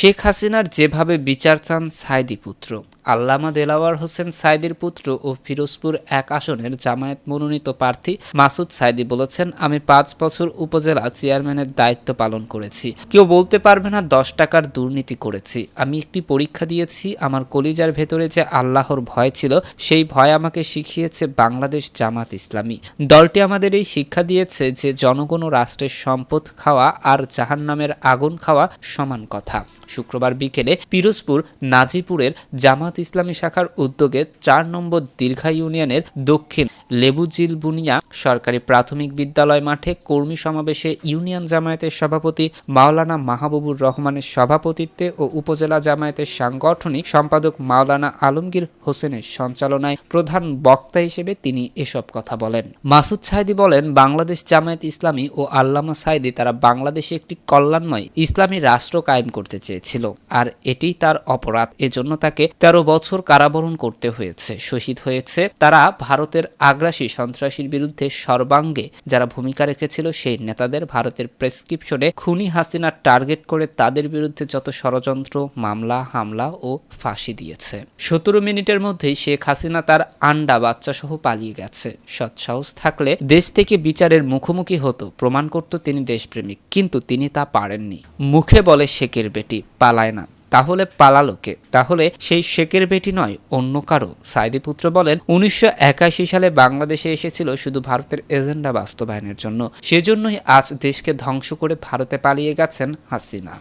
শেখ হাসিনার যেভাবে বিচার চান সাঈদী পুত্র। আল্লামা দেলাওয়ার হোসেন সাঈদীর পুত্র ও ফিরোজপুর ১ আসনের জামায়াত মনোনীত প্রার্থী মাসুদ সাঈদী বলেছেন, আমি ৫ বছর উপজেলা চেয়ারম্যানের দায়িত্ব পালন করেছি। কেউ বলতে পারবে না ১০ টাকার দুর্নীতি করেছি। আমি একটি পরীক্ষা দিয়েছি। আমার কলিজার ভেতরে যে আল্লাহর ভয় ছিল, সেই ভয় আমাকে শিখিয়েছে বাংলাদেশ জামাত ইসলামী। দলটি আমাদের এই শিক্ষা দিয়েছে যে জনগণ ও রাষ্ট্রের সম্পদ খাওয়া আর জাহান্নামের আগুন খাওয়া সমান কথা। শুক্রবার বিকেলে পিরোজপুর নাজিপুরের জামাত ইসলামী শাখার উদ্যোগে ৪ নম্বর দীর্ঘা ইউনিয়নের দক্ষিণ লেবুজিলবুনিয়া সরকারি প্রাথমিক বিদ্যালয় মাঠে কর্মী সমাবেশে ইউনিয়ন জামায়াতের সভাপতি মাওলানা মাহবুবুর রহমানের সভাপতিত্বে ও উপজেলা জামায়াতের সাংগঠনিক সম্পাদক মাওলানা আলমগীর হোসেনের সঞ্চালনায় প্রধান বক্তা হিসেবে তিনি এসব কথা বলেন। মাসুদ সাঈদী বলেন, বাংলাদেশ জামায়াত ইসলামী ও আল্লামা সাঈদী তারা বাংলাদেশে একটি কল্যাণময় ইসলামী রাষ্ট্র কায়েম করতে চেয়েছিল, আর এটিই তার অপরাধ। এজন্য তাকে ১৩ বছর কারাবরণ করতে হয়েছে, শহীদ হয়েছে। তারা ভারতের আগ্রাসী সন্ত্রাসীর বিরুদ্ধে সর্বাঙ্গে যারা ভূমিকা রেখেছিল, সেই নেতাদের ভারতের প্রেসক্রিপশনে খুনি হাসিনা টার্গেট করে তাদের বিরুদ্ধে যত ষড়যন্ত্র, মামলা, হামলা ও ফাঁসি দিয়েছে। ১৭ মিনিটের মধ্যেই শেখ হাসিনা তার আন্ডা বাচ্চা সহ পালিয়ে গেছে। সৎসাহস থাকলে দেশ থেকে বিচারের মুখোমুখি হতো, প্রমাণ করত তিনি দেশপ্রেমিক, কিন্তু তিনি তা পারেননি। মুখে বলে শেখের বেটি, পালায় না। তাহলে পালালো কে? তাহলে সেই শেখের বেটি নয়, অন্য কারো? সাঈদী পুত্র বলেন, ১৯৮১ সালে বাংলাদেশে এসেছিল শুধু ভারতের এজেন্ডা বাস্তবায়নের জন্য। সেজন্যই আজ দেশকে ধ্বংস করে ভারতে পালিয়ে গেছেন হাসিনা।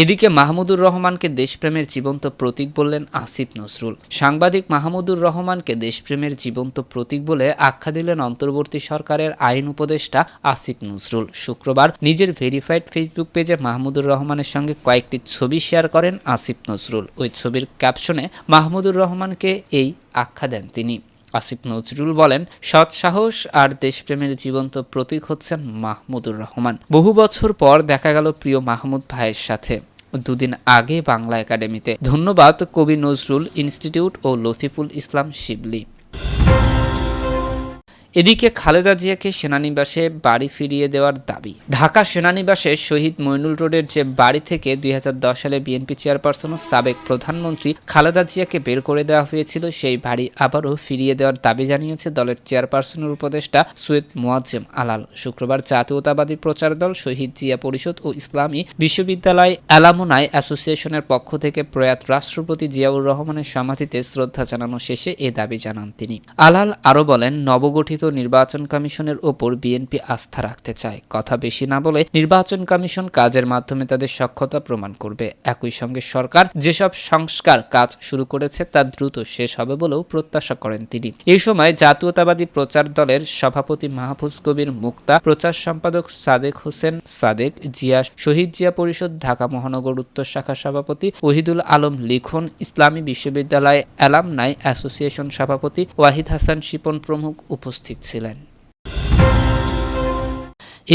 এদিকে মাহমুদুর রহমানকে দেশপ্রেমের জীবন্ত প্রতীক বললেন আসিফ নজরুল। সাংবাদিক মাহমুদুর রহমানকে দেশপ্রেমের জীবন্ত প্রতীক বলে আখ্যা দিলেন অন্তর্বর্তী সরকারের আইন উপদেষ্টা আসিফ নজরুল। শুক্রবার নিজের ভেরিফাইড ফেসবুক পেজে মাহমুদুর রহমানের সঙ্গে কয়েকটি ছবি শেয়ার করেন আসিফ নজরুল। ওই ছবির ক্যাপশনে মাহমুদুর রহমানকে এই আখ্যা দেন তিনি। আসিফ নজরুল বলেন, সৎ সাহস আর দেশপ্রেমের জীবন্ত প্রতীক হচ্ছেন মাহমুদুর রহমান। বহু বছর পর দেখা গেল প্রিয় মাহমুদ ভাইয়ের সাথে, দুদিন আগে বাংলা একাডেমিতে। ধন্যবাদ কবি নজরুল ইনস্টিটিউট ও লতিফুল ইসলাম শিবলি। এদিকে খালেদা জিয়াকে সেনানিবাসে বাড়ি ফিরিয়ে দেওয়ার দাবি। ঢাকা সেনানিবাসে শহীদ মইনুল রোডের যে বাড়ি থেকে ২০১০ সালে বিএনপি চেয়ারপারসন ও সাবেক প্রধানমন্ত্রী খালেদা জিয়াকে বের করে দেওয়া হয়েছিল, সেই বাড়ি আবারও ফিরিয়ে দেওয়ার দাবি জানিয়েছে দলের চেয়ারপারসনের উপদেষ্টা সৈয়দ মোয়াজ্জেম আলাল। শুক্রবার জাতীয়তাবাদী প্রচার দল, শহীদ জিয়া পরিষদ ও ইসলামী বিশ্ববিদ্যালয় অ্যালামনাই অ্যাসোসিয়েশনের পক্ষ থেকে প্রয়াত রাষ্ট্রপতি জিয়াউর রহমানের সমাধিতে শ্রদ্ধা জানানো শেষে এ দাবি জানান তিনি। আলাল আরও বলেন, নবগঠিত নির্বাচন কমিশনের ওপর বিএনপি আস্থা রাখতে চায়। কথা বেশি না বলে নির্বাচন কমিশন কাজের মাধ্যমে তাদের সক্ষমতা প্রমাণ করবে। একই সঙ্গে সরকার যেসব সংস্কার কাজ শুরু করেছে তা দ্রুত শেষ হবে বলেও প্রত্যাশা করেন তিনি। এই সময় জাতীয়তাবাদী প্রচার দলের সভাপতি মাহফুজ কবির মুক্তা, প্রচার সম্পাদক সাদেক হোসেন সাদেক, জিয়া শহীদ জিয়া পরিষদ ঢাকা মহানগর উত্তর শাখার সভাপতি ওহিদুল আলম লিখন, ইসলামী বিশ্ববিদ্যালয় অ্যালামনাই অ্যাসোসিয়েশন সভাপতি ওয়াহিদ হাসান শিপন প্রমুখ উপস্থিত ছিলেন।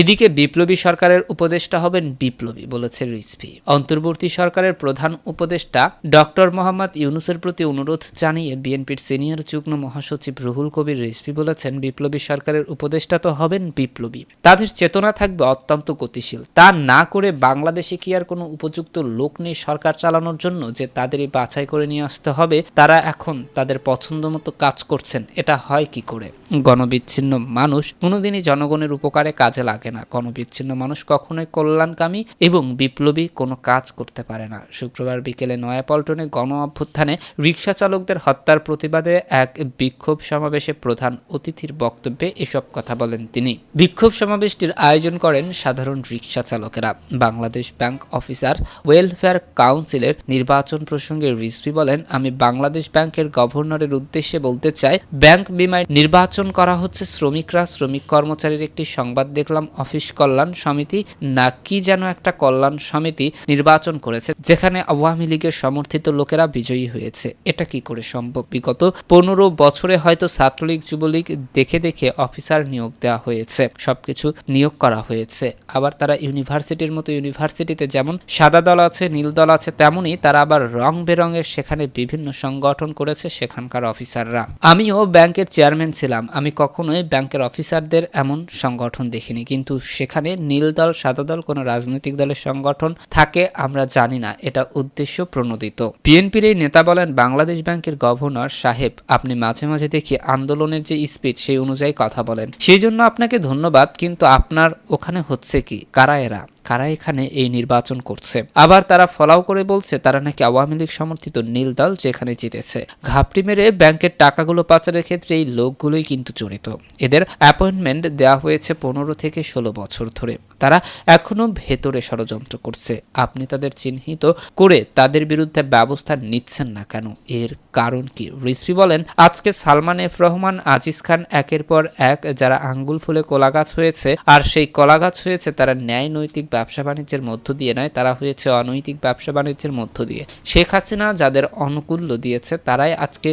এদিকে বিপ্লবী সরকারের উপদেষ্টা হবেন বিপ্লবী, বলেছে রিজভী। অন্তর্বর্তী সরকারের প্রধান উপদেষ্টা ডক্টর মোহাম্মদ ইউনূসের প্রতি অনুরোধ জানিয়ে বিএনপির সিনিয়র যুগ্ম মহাসচিব রুহুল কবির রিজভী বলেছেন, বিপ্লবী সরকারের উপদেষ্টা তো হবেন বিপ্লবী, তাদের চেতনা থাকবে অত্যন্ত গতিশীল। তা না করে বাংলাদেশে কি আর কোনো উপযুক্ত লোক নেই সরকার চালানোর জন্য যে তাদেরই বাছাই করে নিয়ে আসতে হবে? তারা এখন তাদের পছন্দ মতো কাজ করছেন, এটা হয় কি করে? গণবিচ্ছিন্ন মানুষ কোনোদিনই জনগণের উপকারে কাজে লাগে না। গণবিচ্ছিন্ন মানুষ কখনোই কল্যাণকামী এবং বিপ্লবী কোনো কাজ করতে পারে না। শুক্রবার বিকেলে নয়াপল্টনে গণ অভ্যুত্থানে রিকশা চালকদের হত্যার প্রতিবাদে এক বিক্ষোভ সমাবেশে প্রধান অতিথির বক্তব্যে এসব কথা বলেন তিনি। বিক্ষোভ সমাবেশটির আয়োজন করেন সাধারণ রিকশা চালকেরা। বাংলাদেশ ব্যাংক অফিসার ওয়েলফেয়ার কাউন্সিলের নির্বাচন প্রসঙ্গে রিজভী বলেন, আমি বাংলাদেশ ব্যাংকের গভর্নরের উদ্দেশ্যে বলতে চাই, ব্যাংক বিমায় নির্বাচন করা হচ্ছে শ্রমিকরা। শ্রমিক কর্মচারীর একটি সংবাদ দেখলাম, অফিস কল্যাণ সমিতি না কি যেন একটা কল্যাণ সমিতি নির্বাচন করেছে, যেখানে আওয়ামী লীগের সমর্থিত লোকেরা বিজয়ী হয়েছে। এটা কি করে সম্ভব? বিগত ১৫ বছরে হয়তো ছাত্রলীগ যুবলীগ দেখে দেখে অফিসার নিয়োগ দেওয়া হয়েছে, সবকিছু নিয়োগ করা হয়েছে। আবার তারা ইউনিভার্সিটির মতো ইউনিভার্সিটিতে যেমন সাদা দল আছে, নীল দল আছে, তেমনি তারা আবার রং বেরঙের সেখানে বিভিন্ন সংগঠন করেছে সেখানকার অফিসাররা। আমিও ব্যাংকের চেয়ারম্যান ছিলাম, আমি কখনোই ব্যাংকের অফিসারদের এমন সংগঠন দেখিনি। কিন্তু সেখানে নীল দল সাদা দল কোনো রাজনৈতিক দলের সংগঠন থাকে আমরা জানি না, এটা উদ্দেশ্য প্রণোদিত। বিএনপির এই নেতা বলেন, বাংলাদেশ ব্যাংকের গভর্নর সাহেব আপনি মাঝে মাঝে দেখি আন্দোলনের যে স্পিড সেই অনুযায়ী কথা বলেন, সেই জন্য আপনাকে ধন্যবাদ, কিন্তু আপনার ওখানে হচ্ছে কি? কারা এখানে এই নির্বাচন করছে? আবার তারা ফলাও করে বলছে তারা নাকি আওয়ামী লীগ সমর্থিত নীল দল যেখানে জিতেছে। ঘাপটি মেরে ব্যাংকের টাকাগুলো পাচারের ক্ষেত্রে এই লোকগুলোই কিন্তু জড়িত। এদের অ্যাপয়েন্টমেন্ট দেওয়া হয়েছে 15 থেকে 16 বছর ধরে। তারা এখনো ভেতরে ষড়যন্ত্র করছে। আপনি তাদের চিহ্নিত করে তাদের বিরুদ্ধে ব্যবস্থা নিচ্ছেন না কেন? এর কারণ কি? রিজভী বলেন, আজকে সালমান এফ রহমান, আজিজ খান একের পর এক যারা আঙ্গুল ফুলে কলাগাছ হয়েছে, আর সেই কলাগাছ হয়েছে তারা ন্যায় নৈতিক ব্যবসা বাণিজ্যের মধ্য দিয়ে নয়, তারা হয়েছে অনৈতিক ব্যবসা বাণিজ্যের মধ্য দিয়ে। শেখ হাসিনা যাদের অনুকূল্য দিয়েছে তারাই আজকে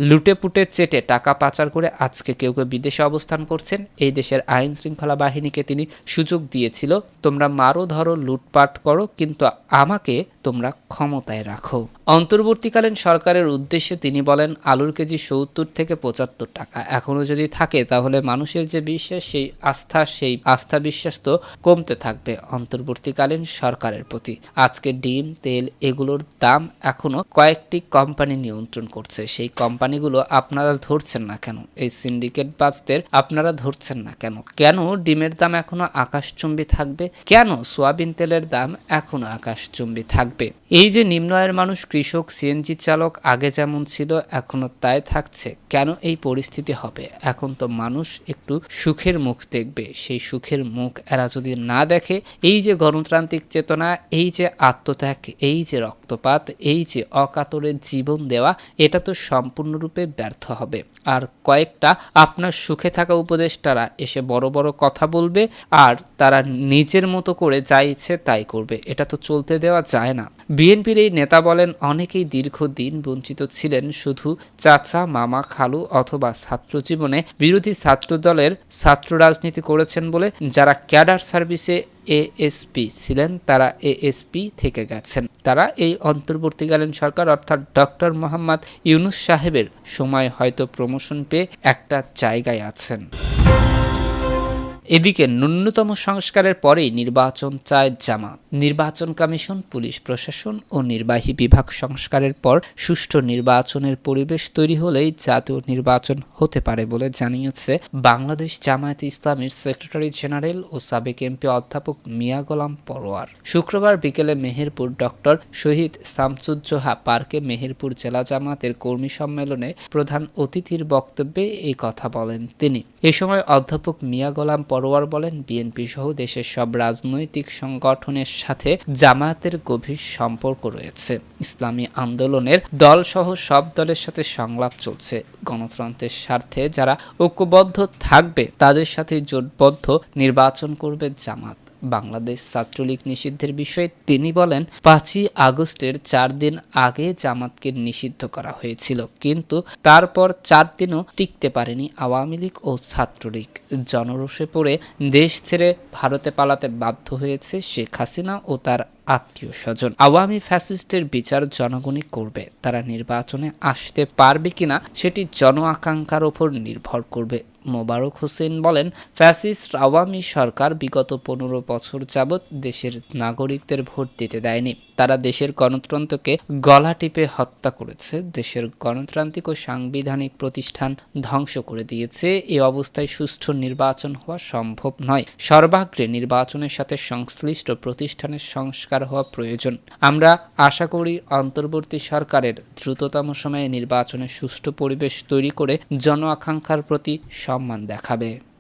লুটে পুটে চেটে টাকা পাচার করে আজকে কেউ কেউ বিদেশে অবস্থান করছেন। এই দেশের আইন শৃঙ্খলা বাহিনীকে তিনি সুযোগ দিয়েছিল, তোমরা মারো ধরো লুটপাট করো, কিন্তু আমাকে তোমরা ক্ষমতায় রাখো। অন্তর্বর্তীকালীন সরকারের উদ্দেশ্যে তিনি বলেন, আলুর কেজি 70 থেকে 75 টাকা এখনো যদি থাকে তাহলে মানুষের যে বিশ্বাস, সেই আস্থা বিশ্বাস তো কমতে থাকবে অন্তর্বর্তীকালীন সরকারের প্রতি। আজকে ডিম, তেল এগুলোর দাম এখনো কয়েকটি কোম্পানি নিয়ন্ত্রণ করছে। সেই কোম্পানিগুলো আপনারা ধরছেন না কেন? এই সিন্ডিকেট বাজদের আপনারা ধরছেন না কেন? কেন ডিমের দাম এখনো আকাশচুম্বী থাকবে? কেন সোয়াবিন তেলের দাম এখনো আকাশচুম্বী থাকবে? এই যে নিম্ন আয়ের মানুষ, কৃষক, সিএনজি চালক আগে যেমন ছিল এখনো তাই থাকছে। কেন এই পরিস্থিতি হবে? এখন তো মানুষ একটু সুখের মুখ দেখবে। সেই সুখের মুখ এরা যদি না দেখে, এই যে গণতান্ত্রিক চেতনা, এই যে আত্মত্যাগ, এই যে রক্তপাত, এই যে অকাতরে জীবন দেওয়া, এটা তো সম্পূর্ণরূপে ব্যর্থ হবে। আর কয়েকটা আপনার সুখে থাকা উপদেষ্টারা এসে বড় বড় কথা বলবে, আর তারা নিজের মতো করে যা ইচ্ছে তাই করবে। এটা তো চলতে দেওয়া যায় না। বিএনপির এই নেতা বলেন, অনেকেই দীর্ঘদিন বঞ্চিত ছিলেন, শুধু চাচা, মামা, খালু অথবা ছাত্র জীবনে বিরোধী ছাত্র দলের ছাত্র রাজনীতি করেছেন বলে যারা ক্যাডার সার্ভিসে এএসপি ছিলেন তারা এএসপি থেকে গেছেন। তারা এই অন্তর্বর্তীকালীন সরকার অর্থাৎ ডক্টর মোহাম্মদ ইউনূস সাহেবের সময় হয়তো প্রমোশন পেয়ে একটা জায়গায় আছেন। এদিকে ন্যূনতম সংস্কারের পরেই নির্বাচন চায় জামাত। নির্বাচন কমিশন, পুলিশ প্রশাসন ও নির্বাহী বিভাগ সংস্কারের পর সুষ্ঠু নির্বাচনের পরিবেশ তৈরি হলেই জাতীয় নির্বাচন হতে পারে বলে জানিয়েছে বাংলাদেশ জামায়াতে ইসলামীর সেক্রেটারি জেনারেল ও সাবেক এমপি অধ্যাপক মিয়া গোলাম পরোয়ার। শুক্রবার বিকেলে মেহেরপুর ডক্টর শহীদ শামসুজ্জোহা পার্কে মেহেরপুর জেলা জামাতের কর্মী সম্মেলনে প্রধান অতিথির বক্তব্যে এই কথা বলেন তিনি। এ সময় অধ্যাপক মিয়া গোলাম পরোয়ার বলেন, বিএনপি সহ দেশের সব রাজনৈতিক সংগঠনের সাথে জামায়াতের গভীর সম্পর্ক রয়েছে। ইসলামী আন্দোলনের দল সহ সব দলের সাথে সংলাপ চলছে। গণতন্ত্রের স্বার্থে যারা ঐক্যবদ্ধ থাকবে তাদের সাথে জোটবদ্ধ নির্বাচন করবে জামাত। বাংলাদেশ ছাত্রলীগ নিষিদ্ধের বিষয়ে তিনি বলেন, 5ই আগস্টের 4 দিন আগে জামাতকে নিষিদ্ধ করা হয়েছিল, কিন্তু তারপর 4 দিনও টিকতে পারেনি আওয়ামী লীগ ও ছাত্রলীগ। জনরোষে পড়ে দেশ ছেড়ে ভারতে পালাতে বাধ্য হয়েছে শেখ হাসিনা ও তার আত্মীয় স্বজন। আওয়ামী ফ্যাসিস্টের বিচার জনগণই করবে। তারা নির্বাচনে আসতে পারবে কিনা সেটি জন আকাঙ্ক্ষার ওপর নির্ভর করবে। মোবারক হোসেন বলেন, ফ্যাসিস্ট আওয়ামী সরকার বিগত 15 বছর যাবৎ দেশের নাগরিকদের ভোট দিতে দেয়নি। তারা দেশের গণতন্ত্রকে গলা টিপে হত্যা করেছে, দেশের গণতান্ত্রিক ও সাংবিধানিক প্রতিষ্ঠান ধ্বংস করে দিয়েছে। এই অবস্থায় সুষ্ঠু নির্বাচন হওয়া সম্ভব নয়। সর্বাগ্রে নির্বাচনের সাথে সংশ্লিষ্ট প্রতিষ্ঠানের সংস্কার হওয়া প্রয়োজন। আমরা আশা করি অন্তর্বর্তী সরকারের দ্রুততম সময়ে নির্বাচনের সুষ্ঠু পরিবেশ তৈরি করে জন আকাঙ্ক্ষার প্রতি সম্মান দেখাবে।